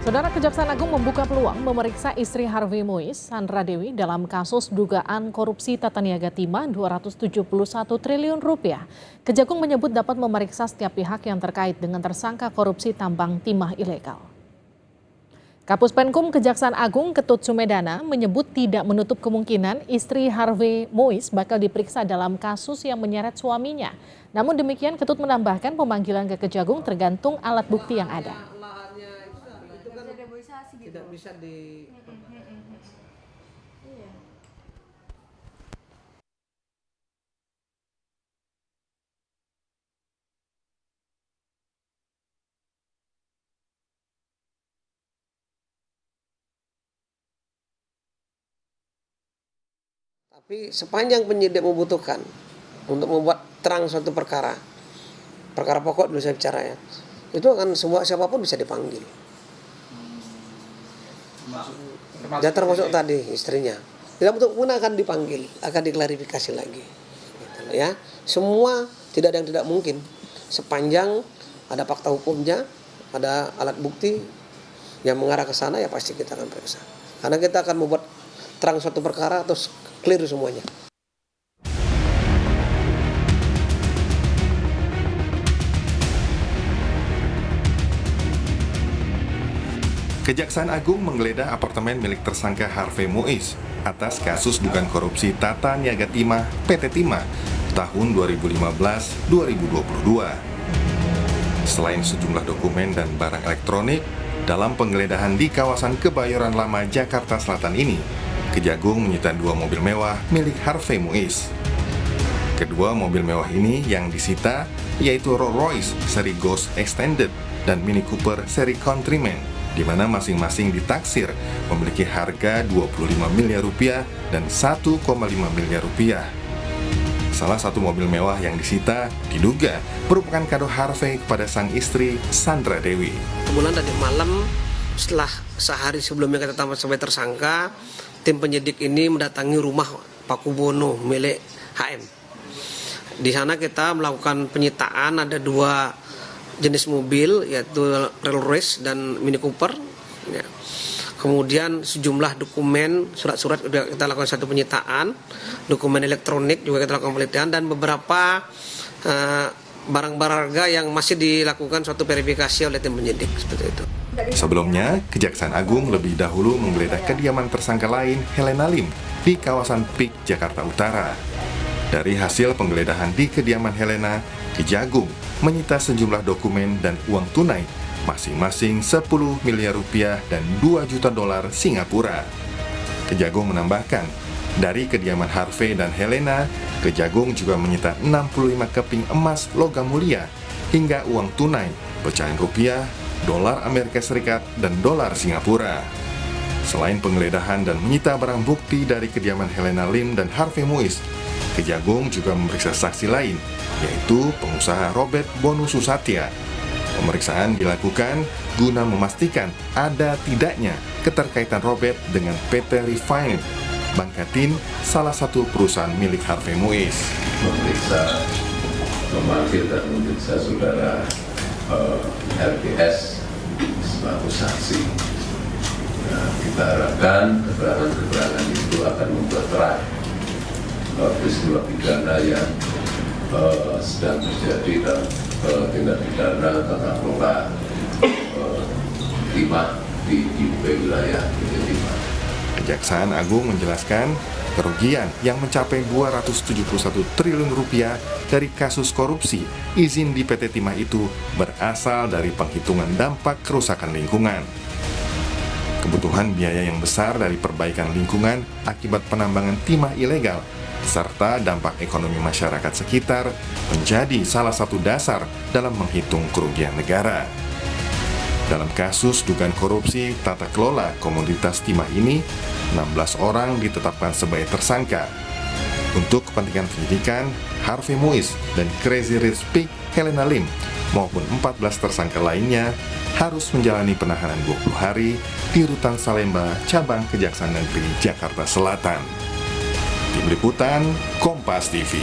Saudara, Kejaksaan Agung membuka peluang memeriksa istri Harvey Mois, Sandra Dewi, dalam kasus dugaan korupsi tata niaga timah 271 triliun rupiah. Kejagung menyebut dapat memeriksa setiap pihak yang terkait dengan tersangka korupsi tambang timah ilegal. Kapus Penkum Kejaksaan Agung Ketut Sumedana menyebut tidak menutup kemungkinan istri Harvey Mois bakal diperiksa dalam kasus yang menyeret suaminya. Namun demikian, Ketut menambahkan pemanggilan ke Kejagung tergantung alat bukti yang ada. Tidak bisa di tapi sepanjang penyidik membutuhkan untuk membuat terang suatu perkara pokok dulu saya bicara ya, itu akan siapapun bisa dipanggil. Dan termasuk tadi istrinya, tidak betul pun akan dipanggil, akan diklarifikasi lagi. Gitu ya, semua tidak ada yang tidak mungkin sepanjang ada fakta hukumnya, ada alat bukti yang mengarah ke sana, ya pasti kita akan periksa. Karena kita akan membuat terang suatu perkara terus clear semuanya. Kejaksaan Agung menggeledah apartemen milik tersangka Harvey Mois atas kasus dugaan korupsi tata niaga timah PT Timah tahun 2015-2022. Selain sejumlah dokumen dan barang elektronik, dalam penggeledahan di kawasan Kebayoran Lama, Jakarta Selatan ini, Kejagung menyita 2 mobil mewah milik Harvey Mois. Kedua mobil mewah ini yang disita yaitu Rolls Royce seri Ghost Extended dan Mini Cooper seri Countryman, di mana masing-masing ditaksir memiliki harga 25 miliar rupiah dan 1,5 miliar rupiah. Salah satu mobil mewah yang disita diduga merupakan kado Harvey kepada sang istri Sandra Dewi. Kemudian tadi malam, setelah sehari sebelumnya kita tambah sebagai tersangka, tim penyidik ini mendatangi rumah Pak Kubono milik HM. Di sana kita melakukan penyitaan, ada 2 jenis mobil, yaitu Rolls Royce dan Mini Cooper. Ya. Kemudian sejumlah dokumen, surat-surat sudah kita lakukan satu penyitaan, dokumen elektronik juga kita lakukan penelitian, dan beberapa barang berharga yang masih dilakukan suatu verifikasi oleh tim penyidik seperti itu. Sebelumnya, Kejaksaan Agung lebih dahulu menggeledah kediaman tersangka lain, Helena Lim, di kawasan Pik, Jakarta Utara. Dari hasil penggeledahan di kediaman Helena, Kejagung menyita sejumlah dokumen dan uang tunai, masing-masing 10 miliar rupiah dan 2 juta dolar Singapura. Kejagung menambahkan, dari kediaman Harvey dan Helena, Kejagung juga menyita 65 keping emas logam mulia, hingga uang tunai, pecahan rupiah, dolar Amerika Serikat, dan dolar Singapura. Selain penggeledahan dan menyita barang bukti dari kediaman Helena Lim dan Harvey Mois, Kejagung juga memeriksa saksi lain, yaitu pengusaha Robert Bonu Susatya. Pemeriksaan dilakukan guna memastikan ada tidaknya keterkaitan Robert dengan PT Refine Bangkatin, salah satu perusahaan milik Harvey Mois. Memanggil dan memeriksa saudara LPS selaku saksi. Nah, kita harapkan keterangan-keterangan itu akan membuat terang peristiwa pidana yang sedang terjadi dalam tindak pidana tata kelola timah di wilayah PT Timah. Kejaksaan Agung menjelaskan kerugian yang mencapai 271 triliun rupiah dari kasus korupsi izin di PT Timah itu berasal dari penghitungan dampak kerusakan lingkungan. Kebutuhan biaya yang besar dari perbaikan lingkungan akibat penambangan timah ilegal serta dampak ekonomi masyarakat sekitar menjadi salah satu dasar dalam menghitung kerugian negara. Dalam kasus dugaan korupsi tata kelola komoditas timah ini, 16 orang ditetapkan sebagai tersangka. Untuk kepentingan penyidikan, Harvey Mois dan Crazy Rich Pig Helena Lim maupun 14 tersangka lainnya harus menjalani penahanan 20 hari di Rutan Salemba, Cabang Kejaksaan Negeri Jakarta Selatan. Tim Liputan, Kompas TV.